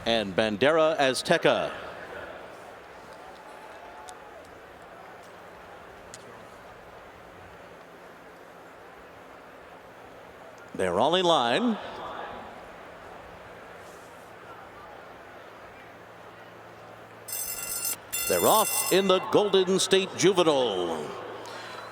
and Bandera Azteca. They're all in line. They're off in the Golden State Juvenile.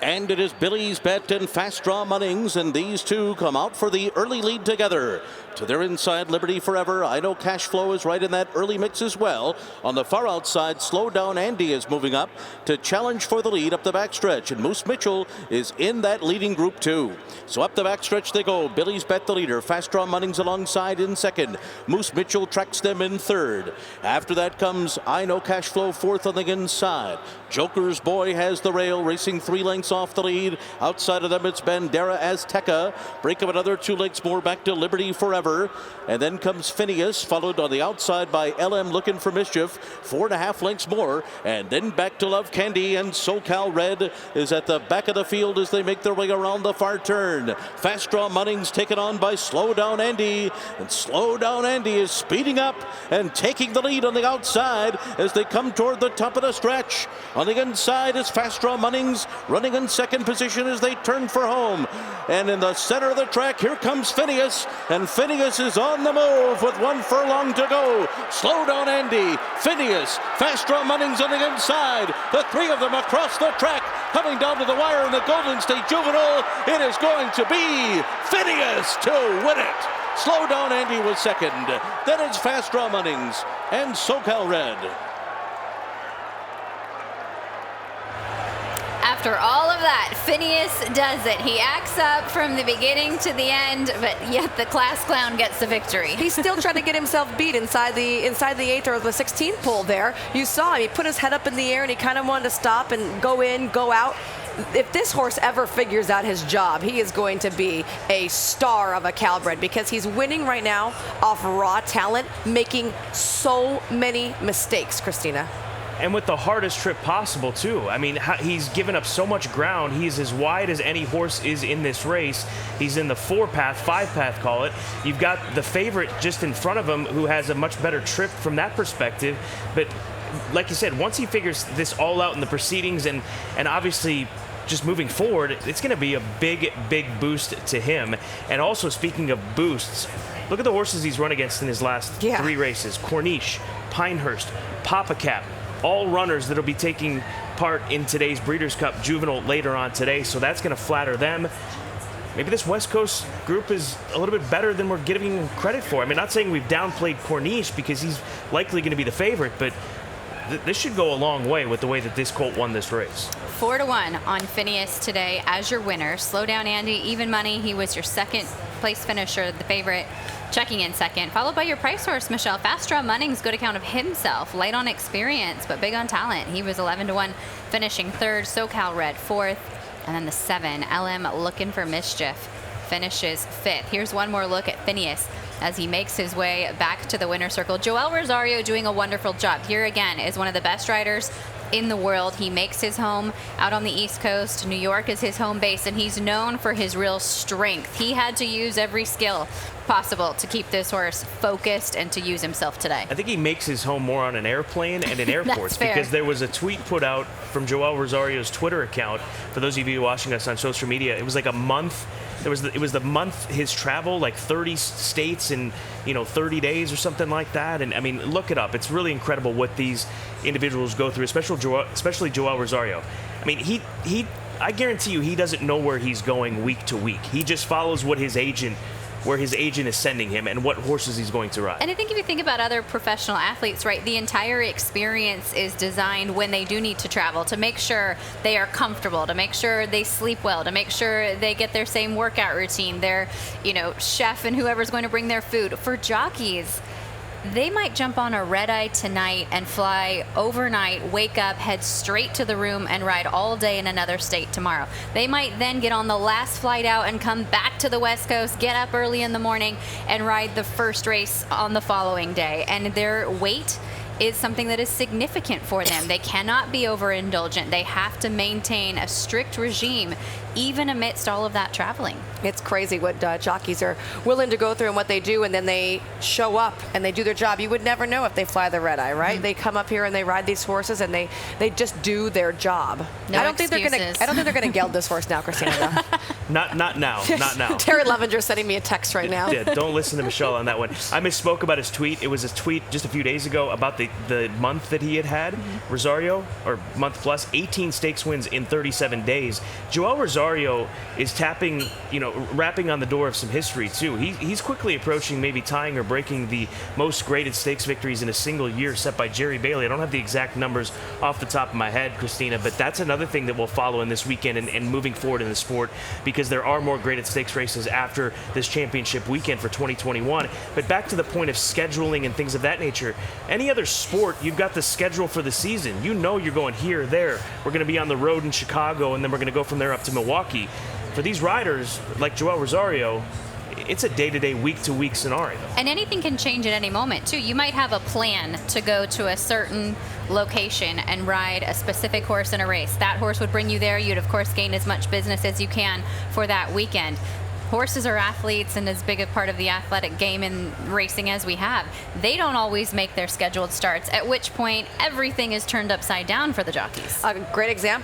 And it is Billy's Bet and Fast Draw Munnings, and these two come out for the early lead together. To their inside, Liberty Forever. I Know Cash Flow is right in that early mix as well. On the far outside, Slow Down Andy is moving up to challenge for the lead up the backstretch. And Moose Mitchell is in that leading group too. So up the backstretch they go. Billy's Bet the leader. Fast Draw Munnings alongside in second. Moose Mitchell tracks them in third. After that comes I Know Cash Flow fourth on the inside. Joker's Boy has the rail, racing 3 lengths off the lead. Outside of them, it's Bandera Azteca. Break of another 2 lengths more back to Liberty Forever. And then comes Phineas, followed on the outside by LM Looking for Mischief. 4.5 lengths more. And then back to Love Candy, and Socal Red is at the back of the field as they make their way around the far turn. Fast Draw Munnings taken on by Slow Down Andy. And Slow Down Andy is speeding up and taking the lead on the outside as they come toward the top of the stretch. On the inside is Fast Draw Munnings running in second position as they turn for home. And in the center of the track, here comes Phineas. And Phineas is on the move with 1 furlong to go. Slow Down Andy, Phineas, Fast Draw Munnings on the inside. The 3 of them across the track, coming down to the wire in the Golden State Juvenile. It is going to be Phineas to win it. Slow Down Andy was second. Then it's Fast Draw Munnings and Socal Red. After all of that, Phineas does it. He acts up from the beginning to the end, but yet the class clown gets the victory. He's still trying to get himself beat inside the 8th or the 16th pole there. You saw him. He put his head up in the air and he kind of wanted to stop and go in, go out. If this horse ever figures out his job, he is going to be a star of a Calbred, because he's winning right now off raw talent, making so many mistakes, Christina. And with the hardest trip possible, too. I mean, he's given up so much ground. He's as wide as any horse is in this race. He's in the 4-path, 5-path, call it. You've got the favorite just in front of him who has a much better trip from that perspective. But like you said, once he figures this all out in the proceedings and obviously just moving forward, it's going to be a big, big boost to him. And also, speaking of boosts, look at the horses he's run against in his last 3 races. Corniche, Pinehurst, Papa Cap. All runners that'll be taking part in today's Breeders' Cup Juvenile later on today, so that's going to flatter them. Maybe this West Coast group is a little bit better than we're giving him credit for. I mean, not saying we've downplayed Corniche because he's likely going to be the favorite, but this should go a long way with the way that this colt won this race. 4-1 on Phineas today as your winner. Slow Down Andy, even money. He was your second place finisher, the favorite, checking in second, followed by your price horse, Michelle. Fast Draw Munnings, good account of himself, light on experience, but big on talent. He was 11-1, finishing third. Socal Red, fourth. And then the 7, LM Looking for Mischief, finishes fifth. Here's one more look at Phineas as he makes his way back to the winner's circle. Joel Rosario doing a wonderful job. Here again is one of the best riders in the world. He makes his home out on the East Coast. New York is his home base, and he's known for his real strength. He had to use every skill possible to keep this horse focused and to use himself today. I think he makes his home more on an airplane and in airports because there was a tweet put out from Joel Rosario's Twitter account. For those of you watching us on social media, it was like a month. It was the month his travel, like 30 states in 30 days or something like that. And I mean, look it up. It's really incredible what these individuals go through, especially Joel Rosario. I mean, I guarantee you he doesn't know where he's going week to week. He just follows where his agent is sending him and what horses he's going to ride. And I think if you think about other professional athletes, right, the entire experience is designed when they do need to travel to make sure they are comfortable, to make sure they sleep well, to make sure they get their same workout routine, their, chef and whoever's going to bring their food. For jockeys, they might jump on a red eye tonight and fly overnight, wake up, head straight to the room and ride all day in another state tomorrow. They might then get on the last flight out and come back to the West Coast, get up early in the morning and ride the first race on the following day. And their weight is something that is significant for them. They cannot be overindulgent. They have to maintain a strict regime even amidst all of that traveling. It's crazy what jockeys are willing to go through and what they do, and then they show up and they do their job. You would never know if they fly the red eye, right? They come up here and they ride these horses and they just do their job. No I don't think excuses. they're gonna geld this horse now, Christina. Though. Not now. Not now. Terry Levenger's sending me a text right now. Yeah, don't listen to Michelle on that one. I misspoke about his tweet. It was a tweet just a few days ago about the month that he had. Rosario, or month plus, 18 stakes wins in 37 days. Joel Rosario is tapping, rapping on the door of some history too. He's quickly approaching maybe tying or breaking the most graded stakes victories in a single year set by Jerry Bailey. I don't have the exact numbers off the top of my head, Christina, but that's another thing that we'll follow in this weekend and moving forward in the sport, because there are more graded stakes races after this championship weekend for 2021. But back to the point of scheduling and things of that nature, any other sport, you've got the schedule for the season. You're going here, there. We're going to be on the road in Chicago, and then we're going to go from there up to Milwaukee. For these riders, like Joel Rosario, it's a day-to-day, week-to-week scenario. And anything can change at any moment, too. You might have a plan to go to a certain location and ride a specific horse in a race. That horse would bring you there. You'd, of course, gain as much business as you can for that weekend. Horses are athletes, and as big a part of the athletic game in racing as we have. They don't always make their scheduled starts, at which point everything is turned upside down for the jockeys. A great example